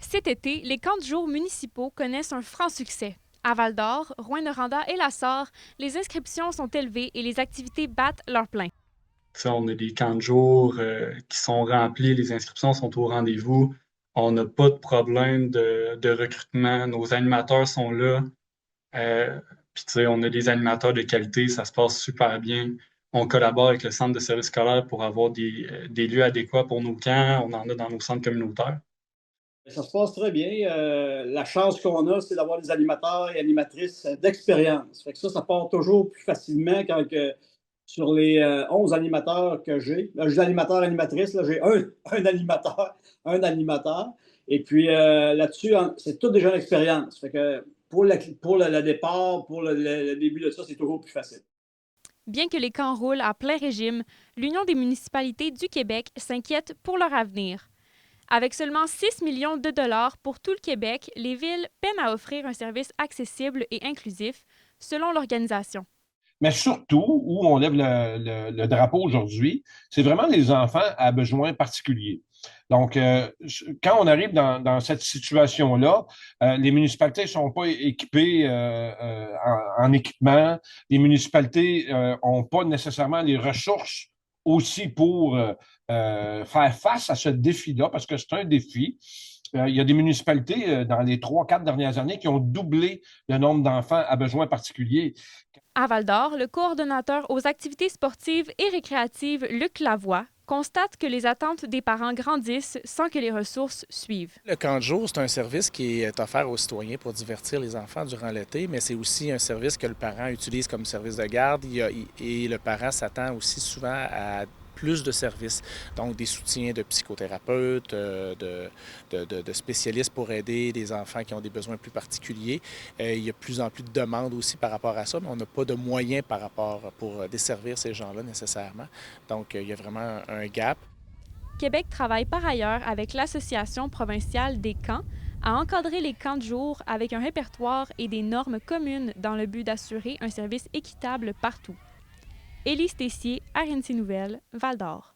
Cet été, les camps de jour municipaux connaissent un franc succès. À Val-d'Or, Rouyn-Noranda et La Sarre, les inscriptions sont élevées et les activités battent leur plein. Ça, on a des camps de jour qui sont remplis, les inscriptions sont au rendez-vous. On n'a pas de problème de recrutement. Nos animateurs sont là. Euh, Puis, tu sais, on a des animateurs de qualité, ça se passe super bien. On collabore avec le centre de services scolaires pour avoir des lieux adéquats pour nos camps. On en a dans nos centres communautaires. Ça se passe très bien. La chance qu'on a, c'est d'avoir des animateurs et animatrices d'expérience. Fait que ça part toujours plus facilement quand sur les 11 animateurs que j'ai. Là, je dis animateur, animatrice, là, j'ai un animateur, un animateur. Et puis là-dessus, c'est tout déjà l'expérience. Fait que pour le départ, pour le début de ça, c'est toujours plus facile. Bien que les camps roulent à plein régime, l'Union des municipalités du Québec s'inquiète pour leur avenir. Avec seulement 6 millions de dollars pour tout le Québec, les villes peinent à offrir un service accessible et inclusif, selon l'organisation. Mais surtout, où on lève le drapeau aujourd'hui, c'est vraiment les enfants à besoins particuliers. Donc, quand on arrive dans cette situation-là, les municipalités ne sont pas équipées en équipement. Les municipalités n'ont pas nécessairement les ressources aussi pour faire face à ce défi-là, parce que c'est un défi. Il y a des municipalités dans les 3, 4 dernières années qui ont doublé le nombre d'enfants à besoins particuliers. À Val-d'Or, le coordonnateur aux activités sportives et récréatives, Luc Lavoie, constate que les attentes des parents grandissent sans que les ressources suivent. Le camp de jour, c'est un service qui est offert aux citoyens pour divertir les enfants durant l'été, mais c'est aussi un service que le parent utilise comme service de garde et le parent s'attend aussi souvent à plus de services, donc des soutiens de psychothérapeutes, de spécialistes pour aider les enfants qui ont des besoins plus particuliers. Il y a de plus en plus de demandes aussi par rapport à ça, mais on n'a pas de moyens pour desservir ces gens-là nécessairement. Donc, il y a vraiment un gap. Québec travaille par ailleurs avec l'Association provinciale des camps à encadrer les camps de jour avec un répertoire et des normes communes dans le but d'assurer un service équitable partout. Élise Tessier, RNC Nouvelles, Val-d'Or.